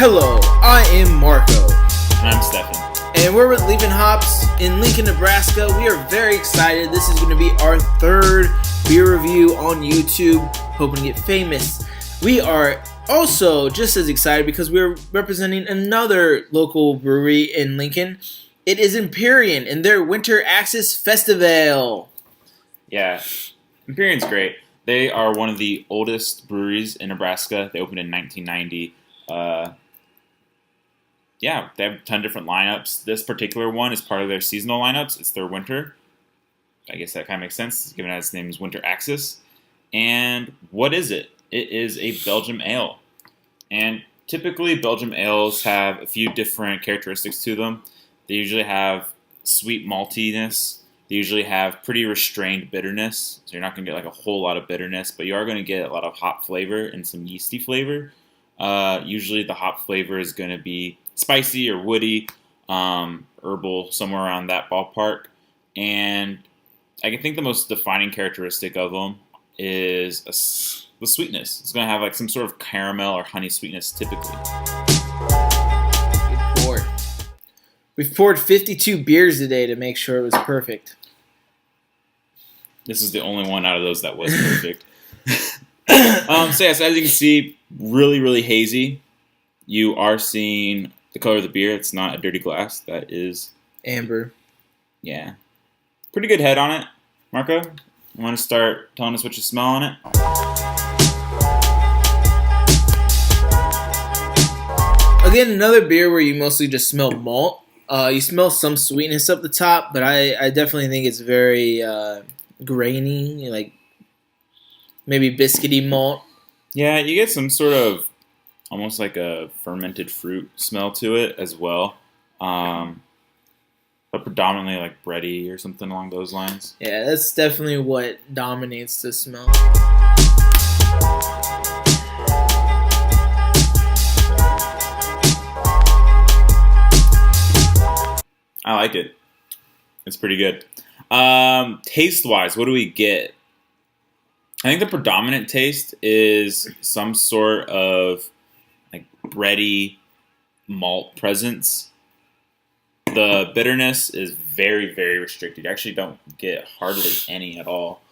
Hello, I am Marco. And I'm Stefan. And we're with Leaving Hops in Lincoln, Nebraska. We are very excited. This is going to be our third beer review on YouTube, hoping to get famous. We are also just as excited because we're representing another local brewery in Lincoln. It is Empyrean and their Winter Axis Festival. Yeah, Empyrean's great. They are one of the oldest breweries in Nebraska. They opened in 1990. They have a ton of different lineups. This particular one is part of their seasonal lineups. It's their winter. I guess that kind of makes sense, given that its name is Winter Axis. And what is it? It is a Belgium ale. And typically, Belgium ales have a few different characteristics to them. They usually have sweet maltiness. They usually have pretty restrained bitterness. So you're not going to get like a whole lot of bitterness, but you are going to get a lot of hop flavor and some yeasty flavor. Usually the hop flavor is going to be spicy or woody, herbal, somewhere around that ballpark. And I think the most defining characteristic of them is the sweetness. It's going to have like some sort of caramel or honey sweetness typically. We've poured 52 beers today to make sure it was perfect. This is the only one out of those that was perfect. So as you can see, really, really hazy. You are seeing the color of the beer. It's not a dirty glass. That is amber. Yeah. Pretty good head on it. Marco, you want to start telling us what you smell on it? Again, another beer where you mostly just smell malt. You smell some sweetness up the top, but I definitely think it's very grainy, like maybe biscuity malt. Yeah, you get some sort of almost like a fermented fruit smell to it as well. But predominantly like bready or something along those lines. Yeah, that's definitely what dominates the smell. I like it. It's pretty good. Taste-wise, what do we get? I think the predominant taste is some sort of like bready malt presence. The bitterness is very, very restricted. You actually don't get hardly any at all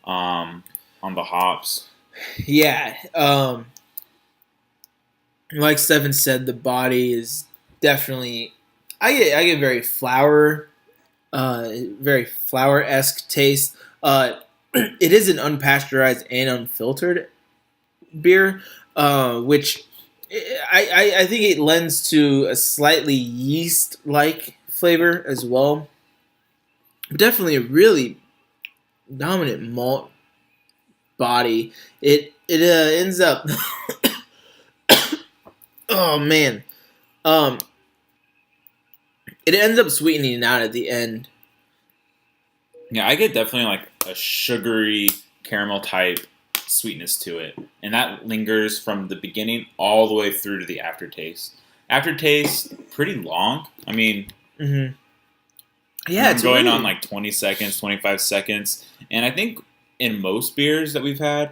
on the hops. Yeah. Like Stephen said, the body is definitely... I get very flour-esque taste. It is an unpasteurized and unfiltered beer, which I think it lends to a slightly yeast-like flavor as well. Definitely a really dominant malt body. It ends up... oh, man. It ends up sweetening out at the end. Yeah, I get definitely like a sugary caramel type sweetness to it. And that lingers from the beginning all the way through to the aftertaste. Aftertaste, pretty long. I mean, yeah, it's going really... on like 20 seconds, 25 seconds. And I think in most beers that we've had,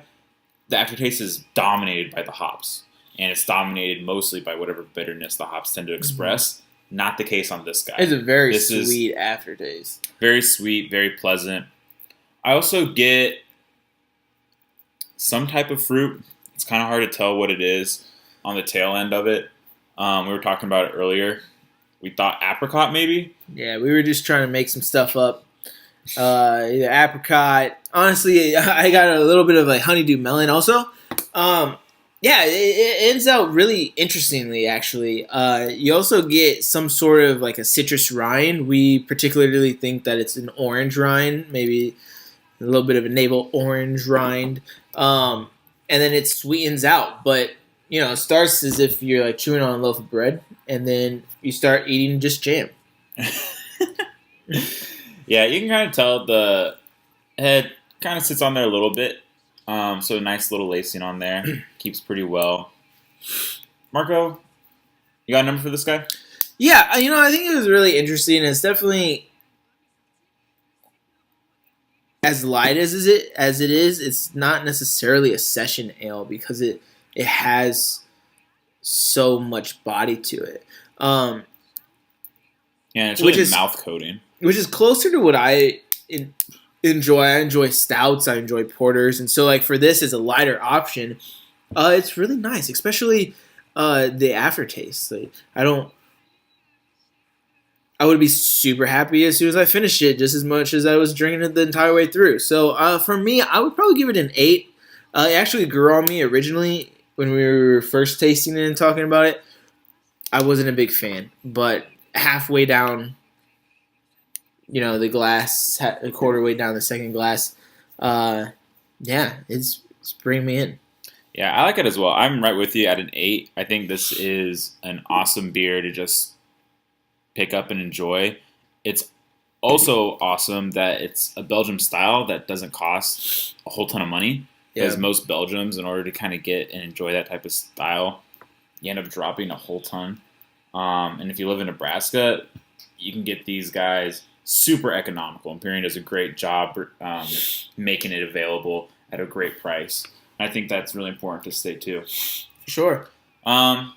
the aftertaste is dominated by the hops. And it's dominated mostly by whatever bitterness the hops tend to express. Not the case on this guy. It's a very sweet aftertaste. Very sweet, very pleasant. I also get some type of fruit. It's kind of hard to tell what it is on the tail end of it. We were talking about it earlier. We thought apricot maybe. Yeah, we were just trying to make some stuff up. Either apricot. Honestly, I got a little bit of like honeydew melon also. Yeah, it ends out really interestingly, actually. You also get some sort of like a citrus rind. We particularly think that it's an orange rind, maybe a little bit of a navel orange rind. And then it sweetens out. But, you know, it starts as if you're like chewing on a loaf of bread, and then you start eating just jam. Yeah, you can kind of tell the head kind of sits on there a little bit. So a nice little lacing on there. Keeps pretty well. Marco, you got a number for this guy? Yeah, I think it was really interesting. It's definitely as light as it is. It's not necessarily a session ale because it has so much body to it. Yeah, it's Which really is mouth coating. which is closer to what I enjoy. I enjoy stouts. I enjoy porters, and so like for this as a lighter option, it's really nice, especially the aftertaste. Like I would be super happy as soon as I finished it, just as much as I was drinking it the entire way through. So for me, I would probably give it an 8. It actually grew on me originally when we were first tasting it and talking about it. I wasn't a big fan, but halfway down, the glass, a quarter way down the second glass, yeah, it's bringing me in. Yeah, I like it as well. I'm right with you at an 8. I think this is an awesome beer to just pick up and enjoy. It's also awesome that it's a Belgium style that doesn't cost a whole ton of money. Because most Belgiums, in order to kind of get and enjoy that type of style, you end up dropping a whole ton. And if you live in Nebraska, you can get these guys super economical. Imperium does a great job making it available at a great price. And I think that's really important to state too. Sure. Overall,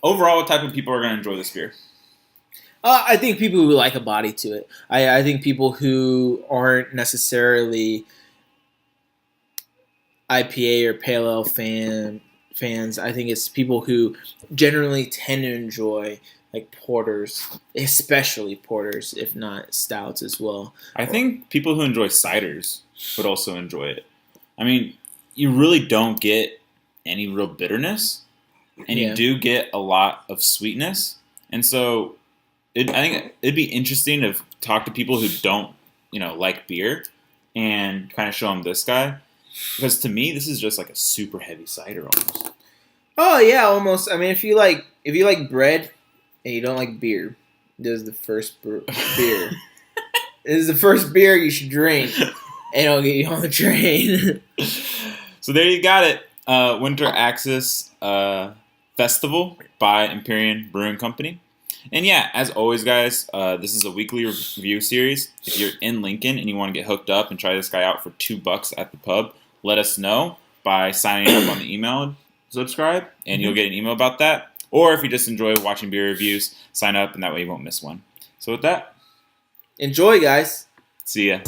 what type of people are going to enjoy this beer? I think people who like a body to it. I think people who aren't necessarily IPA or Pale Ale fans. I think it's people who generally tend to enjoy like porters, especially porters, if not stouts as well. I think people who enjoy ciders would also enjoy it. I mean, you really don't get any real bitterness, and you do get a lot of sweetness. And so I think it'd be interesting to talk to people who don't, like beer and kind of show them this guy. Because to me, this is just like a super heavy cider almost. Oh yeah, almost. I mean, if you like bread and you don't like beer, this is the first beer. This is the first beer you should drink, and it'll get you on the train. So there you got it. Winter Axis Festival by Empyrean Brewing Company. And yeah, as always, guys, this is a weekly review series. If you're in Lincoln and you want to get hooked up and try this guy out for $2 at the pub, let us know by signing up on the email subscribe, and you'll get an email about that. Or if you just enjoy watching beer reviews, sign up, and that way you won't miss one. So with that, enjoy, guys. See ya.